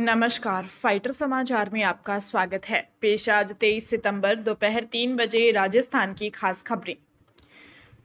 नमस्कार, फाइटर समाचार में आपका स्वागत है। पेश आज 23 सितंबर दोपहर 3 बजे राजस्थान की खास खबरें।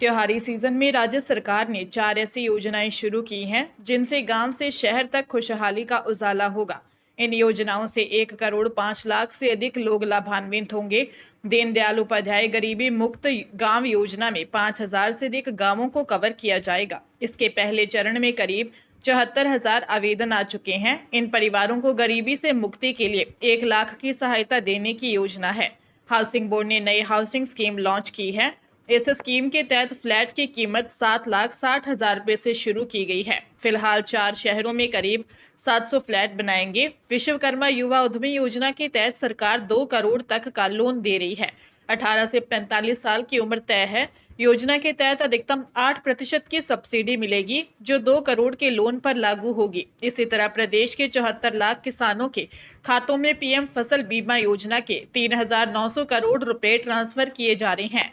त्योहारी सीजन में राज्य सरकार ने 4 ऐसी योजनाएं शुरू की हैं जिनसे गांव से शहर तक खुशहाली का उजाला होगा। इन योजनाओं से 1 करोड़ 5 लाख से अधिक लोग लाभान्वित होंगे। दीनदयाल उपाध्याय गरीबी मुक्त गांव योजना में 5,000 से अधिक गांवों को कवर किया जाएगा। इसके पहले चरण में करीब 74,000 आवेदन आ चुके हैं। इन परिवारों को गरीबी से मुक्ति के लिए 1 लाख की सहायता देने की योजना है। हाउसिंग बोर्ड ने नई हाउसिंग स्कीम लॉन्च की है। इस स्कीम के तहत फ्लैट की कीमत 7,60,000 रुपए से शुरू की गई है। फिलहाल 4 शहरों में करीब 700 फ्लैट बनाएंगे। विश्वकर्मा युवा उद्यमी योजना के तहत सरकार 2 करोड़ तक का लोन दे रही है। 18 से 45 साल की उम्र तय है। योजना के तहत अधिकतम 8% की सब्सिडी मिलेगी, जो 2 करोड़ के लोन पर लागू होगी। इसी तरह प्रदेश के 74 लाख किसानों के खातों में पीएम फसल बीमा योजना के 3,900 करोड़ रुपए ट्रांसफर किए जा रहे हैं।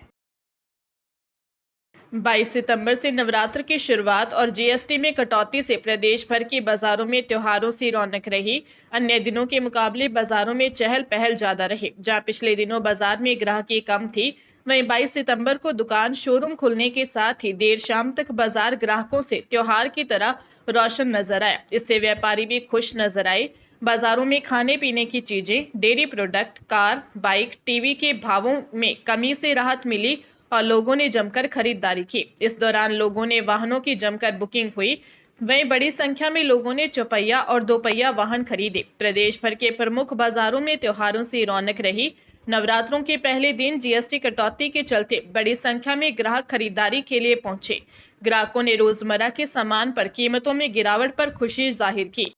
22 सितंबर से नवरात्र की शुरुआत और जीएसटी में कटौती से प्रदेश भर के बाजारों में त्योहारों से रौनक रही। अन्य दिनों के मुकाबले बाजारों में चहल पहल ज्यादा रही। जहां पिछले दिनों बाजार में ग्राहकी कम थी, वहीं 22 सितंबर को दुकान शोरूम खुलने के साथ ही देर शाम तक बाजार ग्राहकों से त्योहार की तरह रोशन नजर आया। इससे व्यापारी भी खुश नजर आए। बाजारों में खाने पीने की चीजें, dairy product, car, bike, TV के भावों में कमी से राहत मिली और लोगों ने जमकर खरीदारी की। इस दौरान लोगों ने वाहनों की जमकर बुकिंग हुई। वहीं बड़ी संख्या में लोगों ने चौपहिया और दोपहिया वाहन खरीदे। प्रदेश भर के प्रमुख बाजारों में त्योहारों से रौनक रही। नवरात्रों के पहले दिन जीएसटी कटौती के चलते बड़ी संख्या में ग्राहक खरीदारी के लिए पहुंचे। ग्राहकों ने रोजमर्रा के सामान पर कीमतों में गिरावट पर खुशी जाहिर की।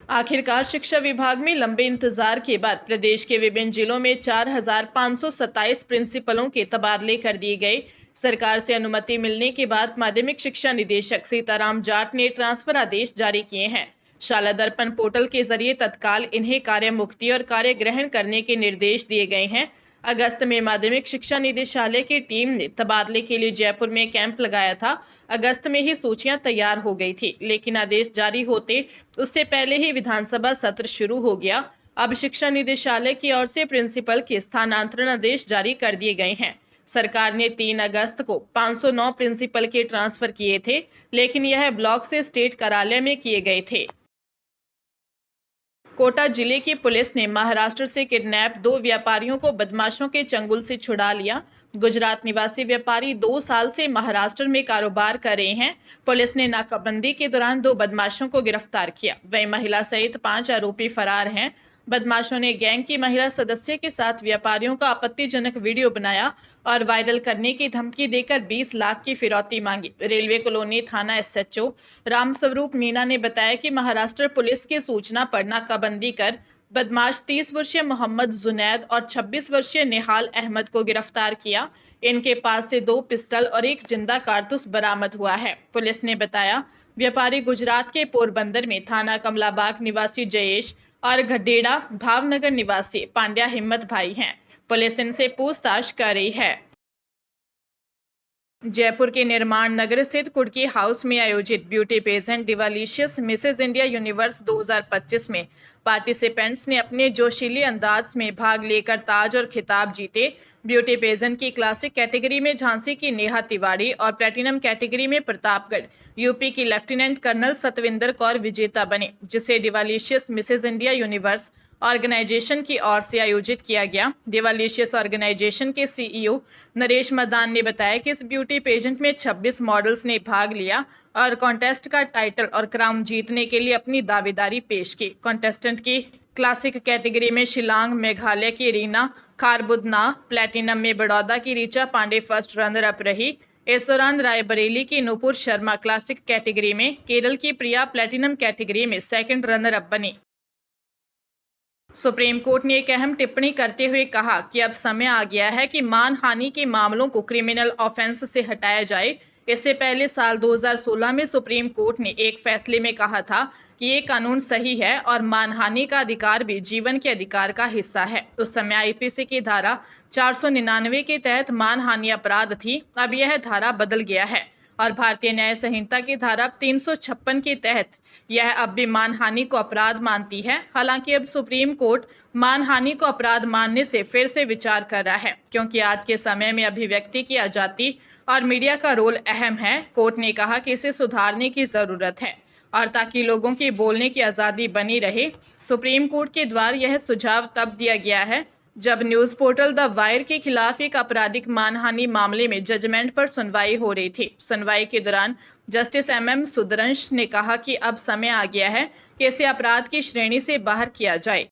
आखिरकार शिक्षा विभाग में लंबे इंतजार के बाद प्रदेश के विभिन्न जिलों में 4,527 प्रिंसिपलों के तबादले कर दिए गए। सरकार से अनुमति मिलने के बाद माध्यमिक शिक्षा निदेशक सीताराम जाट ने ट्रांसफर आदेश जारी किए हैं। शाला दर्पण पोर्टल के जरिए तत्काल इन्हें कार्य मुक्ति और कार्य ग्रहण करने के निर्देश दिए गए हैं। अगस्त में माध्यमिक शिक्षा निदेशालय की टीम ने तबादले के लिए जयपुर में कैंप लगाया था। अगस्त में ही सूचियां तैयार हो गई थी, लेकिन आदेश जारी होते उससे पहले ही विधानसभा सत्र शुरू हो गया। अब शिक्षा निदेशालय की ओर से प्रिंसिपल के स्थानांतरण आदेश जारी कर दिए गए हैं। सरकार ने 3 अगस्त को 509 प्रिंसिपल के ट्रांसफर किए थे, लेकिन यह ब्लॉक से स्टेट कार्यालय में किए गए थे। कोटा जिले की पुलिस ने महाराष्ट्र से किडनैप 2 व्यापारियों को बदमाशों के चंगुल से छुड़ा लिया। गुजरात निवासी व्यापारी 2 साल से महाराष्ट्र में कारोबार कर रहे हैं। पुलिस ने नाकाबंदी के दौरान 2 बदमाशों को गिरफ्तार किया। वहीं महिला सहित 5 आरोपी फरार हैं। बदमाशों ने गैंग की महिला सदस्य के साथ व्यापारियों का आपत्तिजनक वीडियो बनाया और वायरल करने की धमकी देकर 20 लाख की फिरौती मांगी। रेलवे कॉलोनी थाना एसएचओ रामस्वरूप मीना ने बताया कि महाराष्ट्र पुलिस की सूचना पर नाकाबंदी कर बदमाश 30 वर्षीय मोहम्मद जुनैद और 26 वर्षीय निहाल अहमद को गिरफ्तार किया। इनके पास से 2 पिस्टल और 1 जिंदा कारतूस बरामद हुआ है। पुलिस ने बताया व्यापारी गुजरात के पोरबंदर में थाना कमलाबाग निवासी जयेश और गढेड़ा भावनगर निवासी पांड्या हिम्मत भाई हैं। पुलिस इनसे पूछताछ कर रही है। जयपुर के निर्माण नगर स्थित कुर्की हाउस में आयोजित beauty pageant Divalicious Mrs India Universe 2025 में पार्टिसिपेंट्स ने अपने जोशीले अंदाज में भाग लेकर ताज और खिताब जीते। ब्यूटी पेजेंट की क्लासिक कैटेगरी में झांसी की नेहा तिवारी और प्लेटिनम कैटेगरी में प्रतापगढ़ यूपी की लेफ्टिनेंट कर्नल सतविंदर कौर विजेता बने, जिसे डिवालिशियस मिसेज इंडिया यूनिवर्स ऑर्गेनाइजेशन की ओर से आयोजित किया गया। डिवालिशियस ऑर्गेनाइजेशन के सीईओ नरेश मदान ने बताया कि इस ब्यूटी पेजेंट में 26 मॉडल्स ने भाग लिया और कॉन्टेस्ट का टाइटल और क्राउन जीतने के लिए अपनी दावेदारी पेश की। कॉन्टेस्टेंट की क्लासिक कैटेगरी में शिलांग मेघालय की रीना खारबुदना, प्लेटिनम में बड़ौदा की Richa Pandey first runner up रही। इस दौरान रायबरेली की नूपुर शर्मा क्लासिक कैटेगरी में, केरल की प्रिया प्लेटिनम कैटेगरी में सेकंड रनर अप बनी। सुप्रीम कोर्ट ने एक अहम टिप्पणी करते हुए कहा कि अब समय आ गया है कि मानहानि के मामलों को क्रिमिनल ऑफेंस से हटाया जाए। इससे पहले साल 2016 में सुप्रीम कोर्ट ने एक फैसले में कहा था कि ये कानून सही है और मानहानि का अधिकार भी जीवन के अधिकार का हिस्सा है। उस समय आईपीसी की धारा 499 के तहत मानहानि अपराध थी। अब यह धारा बदल गया है और भारतीय न्याय संहिता की धारा 356 के तहत यह अब भी मानहानि को अपराध मानती है। हालांकि अब सुप्रीम कोर्ट मानहानि को अपराध मानने से फिर से विचार कर रहा है, क्योंकि आज के समय में अभिव्यक्ति की आजादी और मीडिया का रोल अहम है। कोर्ट ने कहा कि इसे सुधारने की जरूरत है और ताकि लोगों की बोलने की आज़ादी बनी रहे, सुप्रीम कोर्ट के द्वारा यह सुझाव तब दिया गया है जब न्यूज़ पोर्टल द वायर के खिलाफ एक आपराधिक मानहानि मामले में जजमेंट पर सुनवाई हो रही थी। सुनवाई के दौरान जस्टिस MM सुंदरश ने कहा कि अब समय आ गया है कि इसे अपराध की श्रेणी से बाहर किया जाए।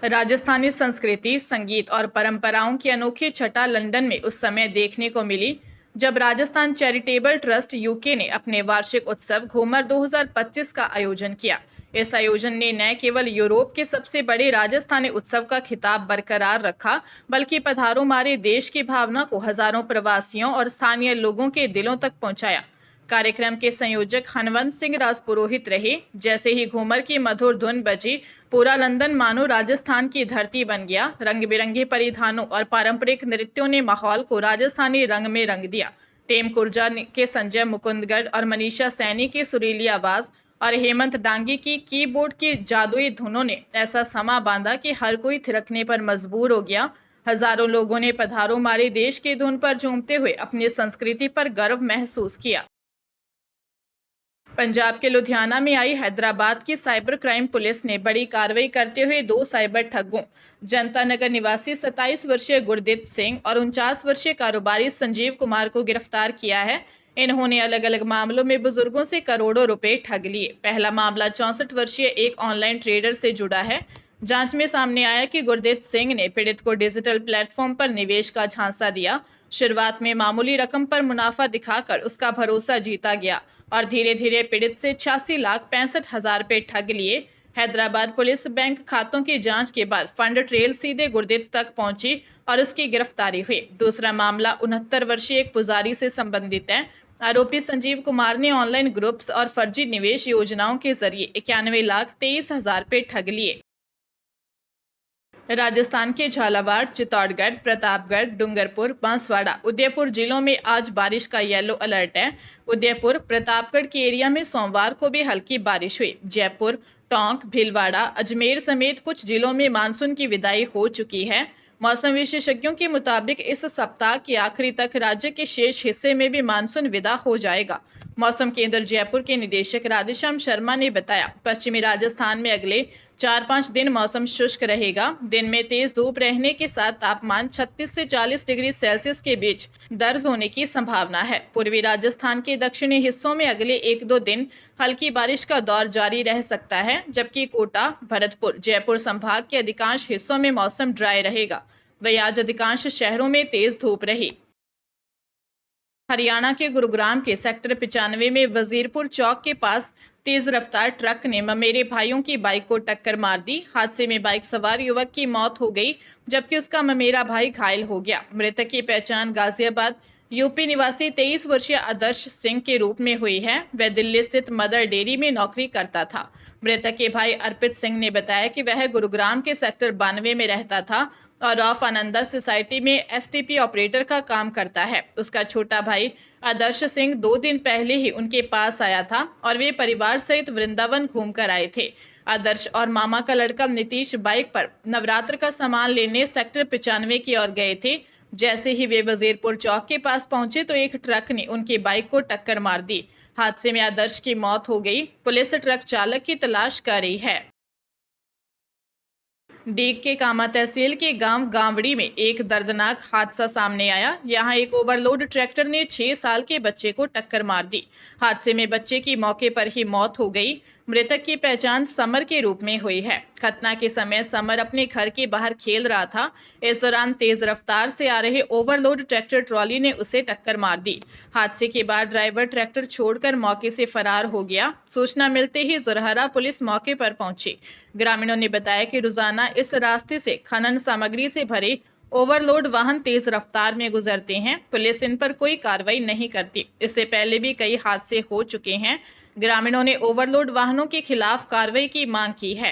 राजस्थानी संस्कृति, संगीत और परंपराओं की अनोखी छटा लंदन में उस समय देखने को मिली जब राजस्थान चैरिटेबल ट्रस्ट UK ने अपने वार्षिक उत्सव घूमर 2025 का आयोजन किया। इस आयोजन ने न केवल यूरोप के सबसे बड़े राजस्थानी उत्सव का खिताब बरकरार रखा, बल्कि पधारो मारे देश की भावना को हजारों प्रवासियों और स्थानीय लोगों के दिलों तक पहुंचाया। कार्यक्रम के संयोजक हनवंत सिंह राजपुरोहित रहे। जैसे ही घूमर की मधुर धुन बजी, पूरा लंदन मानो राजस्थान की धरती बन गया। रंग बिरंगे परिधानों और पारंपरिक नृत्यों ने माहौल को राजस्थानी रंग में रंग दिया। टेम कुर्जा के संजय मुकुंदगढ़ और मनीषा सैनी की सुरीली आवाज और हेमंत डांगी की कीबोर्ड की जादुई धुनों ने ऐसा समा बांधा कि हर कोई थिरकने पर मजबूर हो गया। हजारों लोगों ने पधारो मारे देश की धुन पर झूमते हुए अपनी संस्कृति पर गर्व महसूस किया। पंजाब के लुधियाना में आई हैदराबाद की साइबर क्राइम पुलिस ने बड़ी कार्रवाई करते हुए 2 साइबर ठगों, जनता नगर निवासी 27 वर्षीय गुरदीप सिंह और 49 वर्षीय कारोबारी संजीव कुमार को गिरफ्तार किया है। इन्होंने अलग अलग मामलों में बुजुर्गों से करोड़ों रुपए ठग लिए। पहला मामला 64 वर्षीय एक ऑनलाइन ट्रेडर से जुड़ा है। जांच में सामने आया कि गुरदीप सिंह ने पीड़ित को डिजिटल प्लेटफॉर्म पर निवेश का झांसा दिया। शुरुआत में मामूली रकम पर मुनाफा दिखाकर उसका भरोसा जीता गया और धीरे धीरे पीड़ित से 86,65,000 रुपए ठग लिए। हैदराबाद पुलिस बैंक खातों की जांच के बाद फंड ट्रेल सीधे गुरदीप तक पहुंची और उसकी गिरफ्तारी हुई। दूसरा मामला 69 वर्षीय एक पुजारी से संबंधित है। आरोपी संजीव कुमार ने ऑनलाइन ग्रुप्स और फर्जी निवेश योजनाओं के जरिए 91,23,000 रुपए ठग लिए। राजस्थान के झालावाड़, चित्तौड़गढ़, प्रतापगढ़, डूंगरपुर, बांसवाड़ा, उदयपुर जिलों में आज बारिश का येलो अलर्ट है। उदयपुर, प्रतापगढ़ के एरिया में सोमवार को भी हल्की बारिश हुई। जयपुर, टोंक, भीलवाड़ा, अजमेर समेत कुछ जिलों में मानसून की विदाई हो चुकी है। मौसम विशेषज्ञों के मुताबिक इस सप्ताह के आखिरी तक राज्य के शेष हिस्से में भी मानसून विदा हो जाएगा। मौसम केंद्र जयपुर के निदेशक राधेश्याम शर्मा ने बताया, पश्चिमी राजस्थान में अगले 4-5 दिन मौसम शुष्क रहेगा। दिन में तेज धूप रहने के साथ तापमान 36 से 40 डिग्री सेल्सियस के बीच दर्ज होने की संभावना है। पूर्वी राजस्थान के दक्षिणी हिस्सों में अगले 1-2 दिन हल्की बारिश का दौर जारी रह सकता है, जबकि कोटा, भरतपुर, जयपुर संभाग के अधिकांश हिस्सों में मौसम ड्राई रहेगा। वहीं आज अधिकांश शहरों में तेज धूप रही। हरियाणा के गुरुग्राम के सेक्टर 95 में वजीरपुर चौक के पास तेज रफ्तार ट्रक ने ममेरे भाइयों की बाइक को टक्कर मार दी। हादसे में बाइक सवार युवक की मौत हो गई, जबकि उसका ममेरा भाई घायल हो गया। मृतक की पहचान गाजियाबाद यूपी निवासी 23 वर्षीय आदर्श सिंह के रूप में हुई है। वह दिल्ली स्थित मदर डेयरी में नौकरी करता था। मृतक के भाई अर्पित सिंह ने बताया कि वह गुरुग्राम के सेक्टर 92 में रहता था और ऑफ आनंदा सोसाइटी में STP ऑपरेटर का काम करता है। उसका छोटा भाई आदर्श सिंह 2 दिन पहले ही उनके पास आया था और वे परिवार सहित वृंदावन घूमकर आए थे। आदर्श और मामा का लड़का नीतीश बाइक पर नवरात्र का सामान लेने सेक्टर 95 की ओर गए थे। जैसे ही वे वजीरपुर चौक के पास पहुंचे तो एक ट्रक ने उनकी बाइक को टक्कर मार दी। हादसे में आदर्श की मौत हो गई। पुलिस ट्रक चालक की तलाश कर रही है। डीग के कामा तहसील के गांव गांवड़ी में एक दर्दनाक हादसा सामने आया। यहां एक ओवरलोड ट्रैक्टर ने 6 साल के बच्चे को टक्कर मार दी। हादसे में बच्चे की मौके पर ही मौत हो गई। मृतक की पहचान समर के रूप में हुई है। घटना के समय समर अपने घर के बाहर खेल रहा था। इस दौरान तेज रफ्तार से आ रहे ओवरलोड ट्रैक्टर ट्रॉली ने उसे टक्कर मार दी। हादसे के बाद ड्राइवर ट्रैक्टर छोड़कर मौके से फरार हो गया। सूचना मिलते ही जुरहरा पुलिस मौके पर पहुंची। ग्रामीणों ने बताया कि रोजाना इस रास्ते से खनन सामग्री से भरे ओवरलोड वाहन तेज रफ्तार में गुजरते हैं। पुलिस इन पर कोई कार्रवाई नहीं करती। इससे पहले भी कई हादसे हो चुके हैं। ग्रामीणों ने ओवरलोड वाहनों के खिलाफ कार्रवाई की मांग की है।